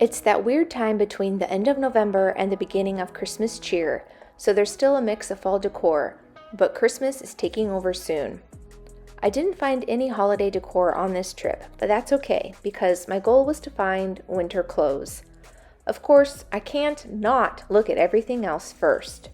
It's that weird time between the end of November and the beginning of Christmas cheer, so there's still a mix of fall decor, but Christmas is taking over soon. I didn't find any holiday decor on this trip, but that's okay because my goal was to find winter clothes. Of course, I can't not look at everything else first.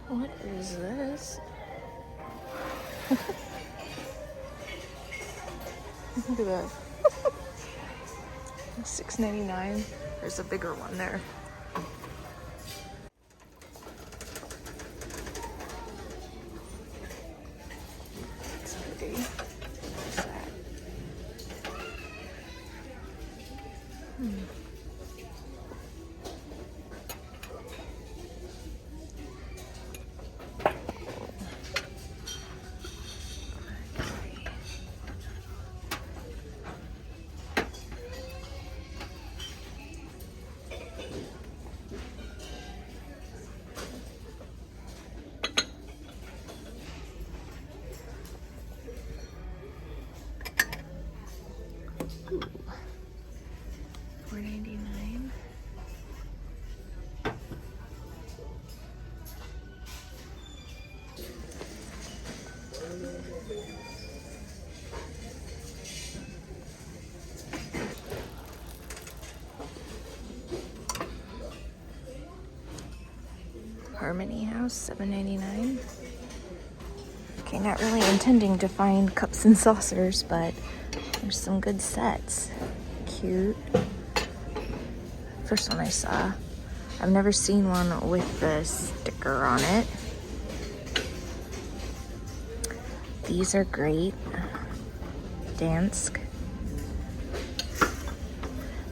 What is this? Look at that. $6.99. There's a bigger one there. It's pretty. What's that? Ooh. $4.99. Harmony House, $7.99. Okay, not really intending to find cups and saucers, but there's some good sets. Cute. First one I saw. I've never seen one with the sticker on it. These are great. Dansk.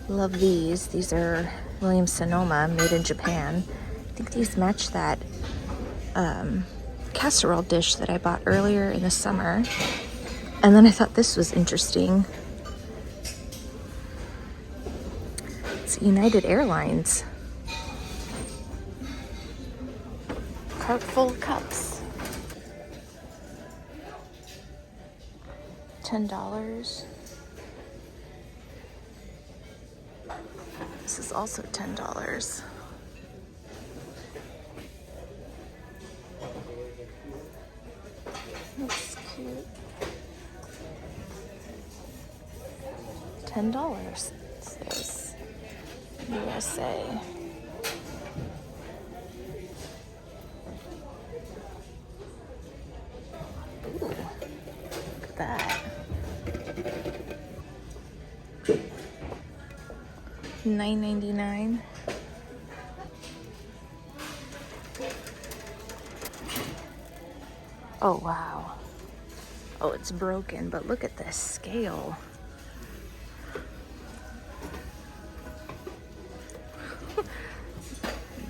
Love these. These are Williams Sonoma, made in Japan. I think these match that casserole dish that I bought earlier in the summer. And then I thought this was interesting. It's United Airlines. Cart full of cups. $10. This is also $10. That's cute. $10. It says USA. Ooh, look at that. $9.99. Oh wow. Oh, it's broken, but look at this scale.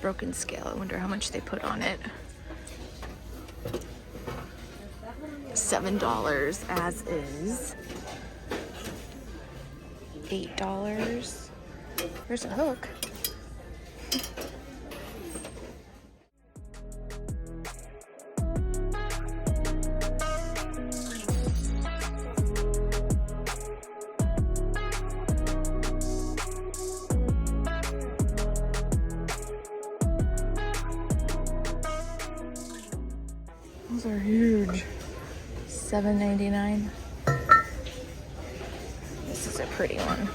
Broken scale. I wonder how much they put on it. $7 as is. $8. There's a hook. Those are huge. $7.99. This is a pretty one.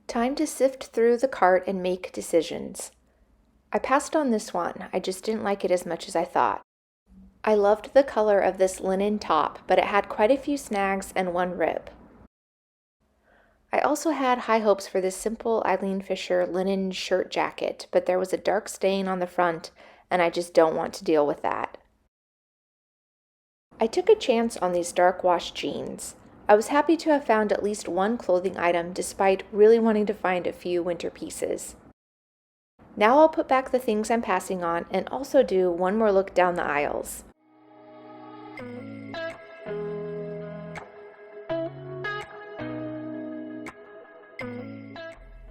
Time to sift through the cart and make decisions. I passed on this one, I just didn't like it as much as I thought. I loved the color of this linen top, but it had quite a few snags and one rip. I also had high hopes for this simple Eileen Fisher linen shirt jacket, but there was a dark stain on the front, and I just don't want to deal with that. I took a chance on these dark wash jeans. I was happy to have found at least one clothing item despite really wanting to find a few winter pieces. Now I'll put back the things I'm passing on and also do one more look down the aisles.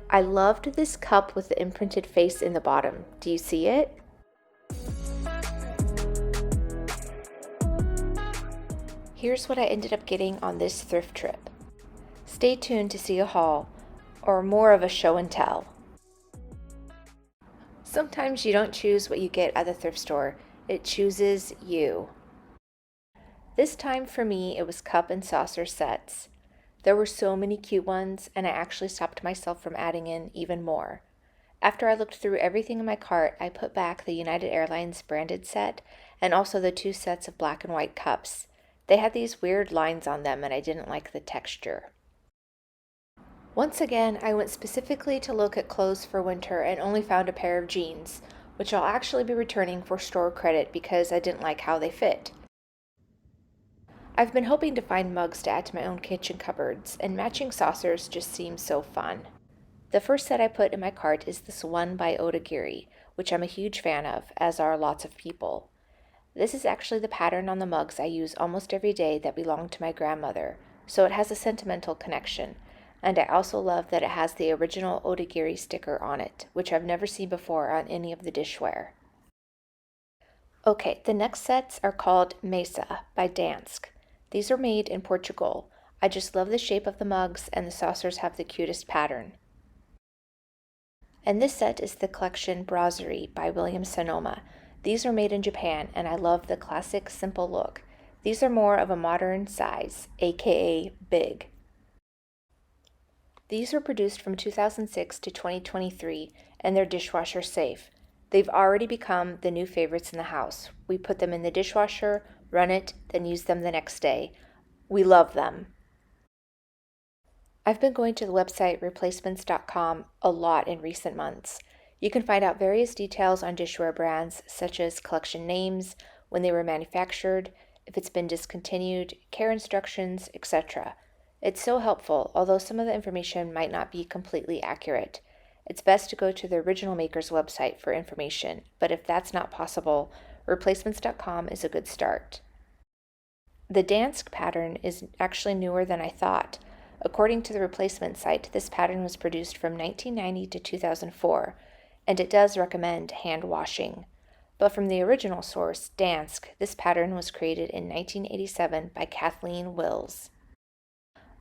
I loved this cup with the imprinted face in the bottom. Do you see it? Here's what I ended up getting on this thrift trip. Stay tuned to see a haul, or more of a show and tell. Sometimes you don't choose what you get at the thrift store, it chooses you. This time for me, it was cup and saucer sets. There were so many cute ones, and I actually stopped myself from adding in even more. After I looked through everything in my cart, I put back the United Airlines branded set, and also the 2 sets of black and white cups. They had these weird lines on them, and I didn't like the texture. Once again, I went specifically to look at clothes for winter and only found a pair of jeans, which I'll actually be returning for store credit because I didn't like how they fit. I've been hoping to find mugs to add to my own kitchen cupboards, and matching saucers just seem so fun. The first set I put in my cart is this one by Odagiri, which I'm a huge fan of, as are lots of people. This is actually the pattern on the mugs I use almost every day that belonged to my grandmother, so it has a sentimental connection, and I also love that it has the original Odagiri sticker on it, which I've never seen before on any of the dishware. Okay, the next sets are called Mesa by Dansk. These are made in Portugal. I just love the shape of the mugs, and the saucers have the cutest pattern. And this set is the collection Brasserie by Williams Sonoma. These are made in Japan, and I love the classic simple look. These are more of a modern size, aka big. These were produced from 2006 to 2023, and they're dishwasher safe. They've already become the new favorites in the house. We put them in the dishwasher, run it, then use them the next day. We love them. I've been going to the website replacements.com a lot in recent months. You can find out various details on dishware brands, such as collection names, when they were manufactured, if it's been discontinued, care instructions, etc. It's so helpful, although some of the information might not be completely accurate. It's best to go to the original maker's website for information, but if that's not possible, replacements.com is a good start. The Dansk pattern is actually newer than I thought. According to the replacement site, this pattern was produced from 1990 to 2004, and it does recommend hand washing. But from the original source, Dansk, this pattern was created in 1987 by Kathleen Wills.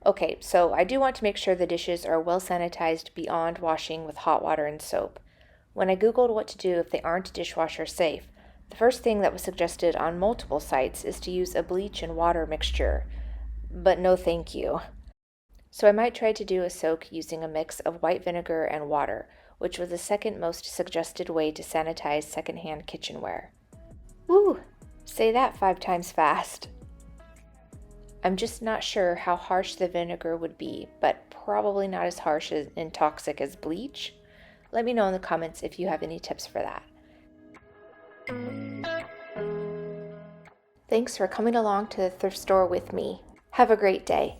Okay, so I do want to make sure the dishes are well sanitized beyond washing with hot water and soap. When I googled what to do if they aren't dishwasher safe, the first thing that was suggested on multiple sites is to use a bleach and water mixture. But no thank you. So I might try to do a soak using a mix of white vinegar and water, which was the second most suggested way to sanitize secondhand kitchenware. Woo! Say that 5 times fast. I'm just not sure how harsh the vinegar would be, but probably not as harsh and toxic as bleach. Let me know in the comments if you have any tips for that. Thanks for coming along to the thrift store with me. Have a great day.